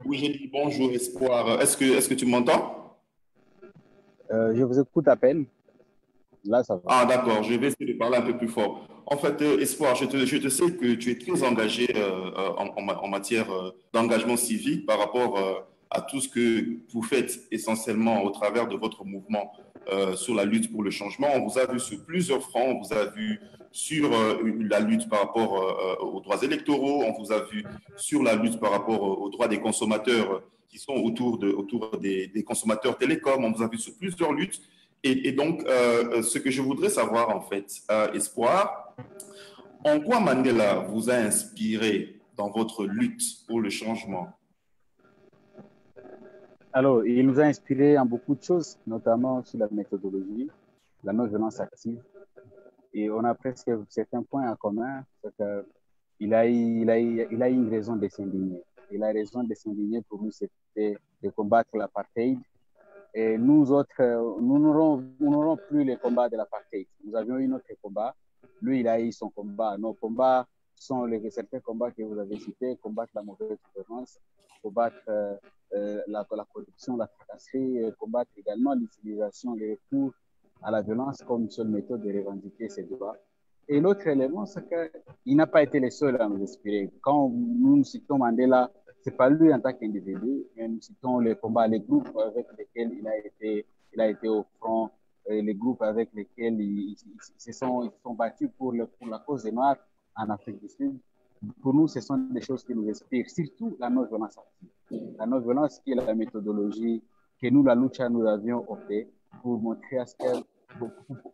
Oui, j'ai dit bonjour, Espoir. Est-ce que tu m'entends? Je vous écoute à peine. Là, ça va. Ah, d'accord, je vais essayer de parler un peu plus fort. En fait, Espoir, je te sais que tu es très engagé en matière d'engagement civique par rapport à tout ce que vous faites essentiellement au travers de votre mouvement sur la lutte pour le changement. On vous a vu sur plusieurs fronts, on vous a vu sur la lutte par rapport aux droits électoraux, on vous a vu sur la lutte par rapport aux droits des consommateurs qui sont autour des consommateurs télécoms, on vous a vu sur plusieurs luttes. Et donc, ce que je voudrais savoir, en fait, Espoir, en quoi Mandela vous a inspiré dans votre lutte pour le changement? Alors, il nous a inspiré en beaucoup de choses, notamment sur la méthodologie, la non-violence active. Et on a presque certains points en commun. C'est que il a une raison de s'indigner. Et la raison de s'indigner pour nous, c'était de combattre l'apartheid. Et nous autres, nous n'aurons plus les combats de l'apartheid. Nous avions eu notre combat. Lui, il a eu son combat. Nos combats sont certains combats que vous avez cités, combattre la mauvaise gouvernance, combattre la corruption, la tracasserie, combattre également l'utilisation, le recours à la violence comme seule méthode de revendiquer ses droits. Et l'autre élément, c'est qu'il n'a pas été le seul à nous inspirer. Quand nous citons Mandela, ce n'est pas lui en tant qu'individu, mais nous citons les combats, les groupes avec lesquels il a été au front, les groupes avec lesquels ils se sont battus pour la cause des Noirs en Afrique du Sud. Pour nous, ce sont des choses qui nous inspirent, surtout la non-violence active. La non-violence qui est la méthodologie que nous, la lucha, nous avions opté pour montrer à ce que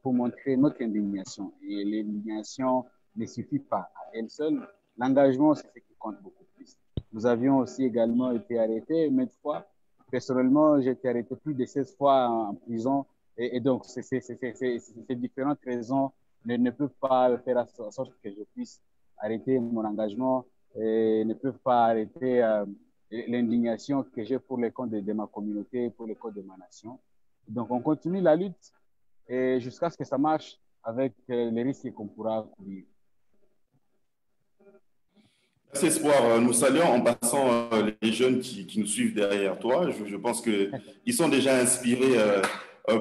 pour montrer notre indignation. Et l'indignation ne suffit pas à elle seule. L'engagement, c'est ce qui compte beaucoup plus. Nous avions aussi également été arrêtés maintes fois. Personnellement, j'ai été arrêté plus de 16 fois en prison. Et donc, ces différentes raisons ne peuvent pas faire en sorte que je puisse arrêter mon engagement et ne peuvent pas arrêter l'indignation que j'ai pour les comptes de ma communauté, pour les comptes de ma nation. Donc, on continue la lutte et jusqu'à ce que ça marche avec les risques qu'on pourra courir. Merci, Espoir. Nous saluons en passant les jeunes qui nous suivent derrière toi. Je pense qu'ils sont déjà inspirés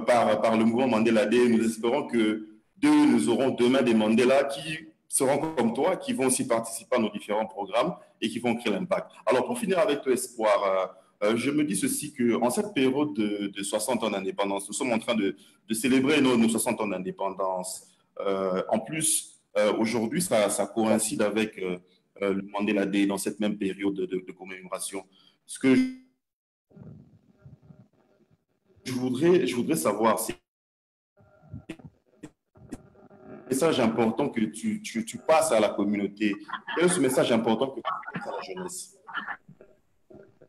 par le mouvement Mandela Day. Nous espérons que nous aurons demain des Mandela qui seront comme toi, qui vont aussi participer à nos différents programmes et qui vont créer l'impact. Alors, pour finir avec toi, Espoir, je me dis ceci, qu'en cette période de 60 ans d'indépendance, nous sommes en train de célébrer nos 60 ans d'indépendance. En plus, aujourd'hui, ça coïncide avec le Mandela Day dans cette même période de commémoration. Ce que je voudrais savoir, c'est le message important que tu passes à la communauté. Quel est ce message important que tu passes à la jeunesse?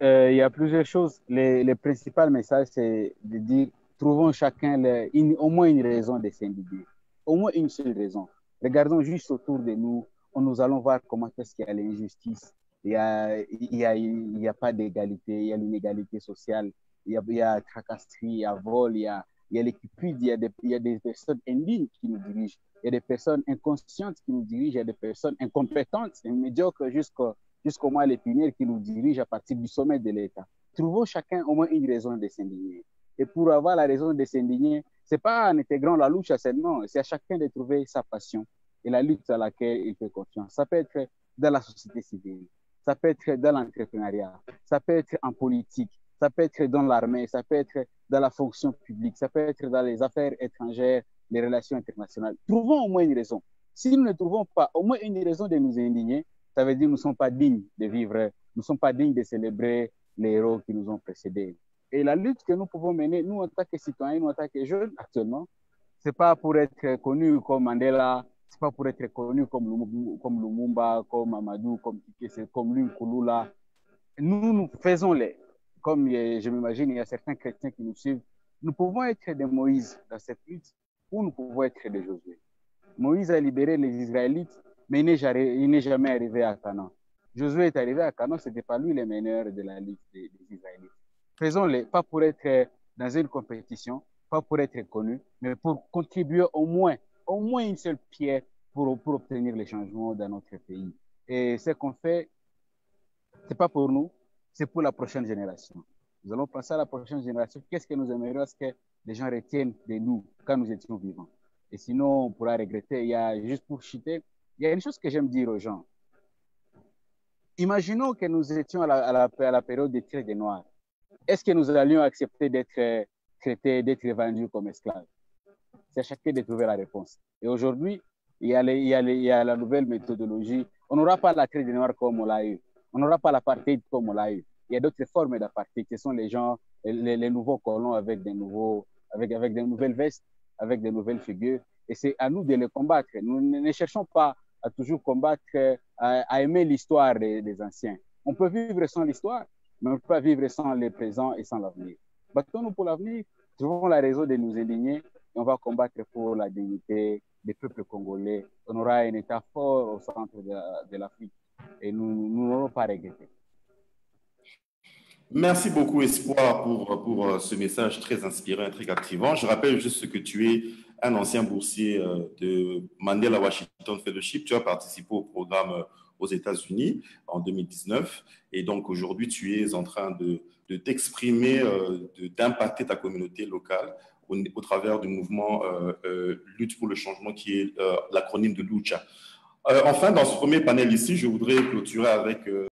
Il y a plusieurs choses. Les principaux messages, c'est de dire, trouvons chacun au moins une raison de s'indigner. Au moins une seule raison. Regardons juste autour de nous. Nous allons voir comment est-ce qu'il y a l'injustice. Il y a pas d'égalité. Il y a l'inégalité sociale. Il y a tracasserie, il y a vol, il y a l'équipide. Il y a des personnes indignes qui nous dirigent. Il y a des personnes inconscientes qui nous dirigent. Il y a des personnes incompétentes et médiocres jusqu'au moins les pionniers qui nous dirigent à partir du sommet de l'État. Trouvons chacun au moins une raison de s'indigner. Et pour avoir la raison de s'indigner, ce n'est pas en intégrant la louche seulement, c'est à chacun de trouver sa passion et la lutte à laquelle il fait confiance. Ça peut être dans la société civile, ça peut être dans l'entrepreneuriat, ça peut être en politique, ça peut être dans l'armée, ça peut être dans la fonction publique, ça peut être dans les affaires étrangères, les relations internationales. Trouvons au moins une raison. Si nous ne trouvons pas au moins une raison de nous indigner, ça veut dire que nous ne sommes pas dignes de vivre, nous ne sommes pas dignes de célébrer les héros qui nous ont précédés. Et la lutte que nous pouvons mener, nous en tant que citoyens, nous en tant que jeunes actuellement, ce n'est pas pour être connus comme Mandela, ce n'est pas pour être connus comme Lumumba, comme Amadou, comme Kikese, comme Lunkulula. Nous faisons-les. Comme je m'imagine, il y a certains chrétiens qui nous suivent. Nous pouvons être des Moïse dans cette lutte ou nous pouvons être des Josué. Moïse a libéré les Israélites, mais il n'est jamais arrivé à Canaan. Josué est arrivé à Canaan, ce n'était pas lui le meneur de la lutte des Israélites. Faisons-les, pas pour être dans une compétition, pas pour être connus, mais pour contribuer au moins une seule pierre pour obtenir les changements dans notre pays. Et ce qu'on fait, ce n'est pas pour nous, c'est pour la prochaine génération. Nous allons penser à la prochaine génération. Qu'est-ce que nous aimerions que les gens retiennent de nous quand nous étions vivants? Et sinon, on pourra regretter. Il y a, juste pour chuter, il y a une chose que j'aime dire aux gens. Imaginons que nous étions à la période des traits des Noirs. Est-ce que nous allions accepter d'être traités, d'être vendus comme esclaves? C'est à chacun de trouver la réponse. Et aujourd'hui, il y a la nouvelle méthodologie. On n'aura pas la traite des Noirs comme on l'a eu. On n'aura pas l'apartheid comme on l'a eu. Il y a d'autres formes d'apartheid. Ce sont les gens, les nouveaux colons avec des nouvelles vestes, avec des nouvelles figures. Et c'est à nous de les combattre. Nous ne cherchons pas à toujours combattre, à aimer l'histoire des anciens. On peut vivre sans l'histoire, mais on ne peut pas vivre sans le présent et sans l'avenir. Battons-nous pour l'avenir, trouvons la raison de nous indigner et on va combattre pour la dignité des peuples congolais. On aura un État fort au centre de l'Afrique et nous n'aurons pas regretté. Merci beaucoup, Espoir, pour ce message très inspirant et très captivant. Je rappelle juste que tu es un ancien boursier de Mandela Washington Fellowship. Tu as participé au programme aux États-Unis en 2019. Et donc, aujourd'hui, tu es en train de t'exprimer, d'impacter ta communauté locale au travers du mouvement Lutte pour le changement, qui est l'acronyme de Lucha. Enfin, dans ce premier panel ici, je voudrais clôturer avec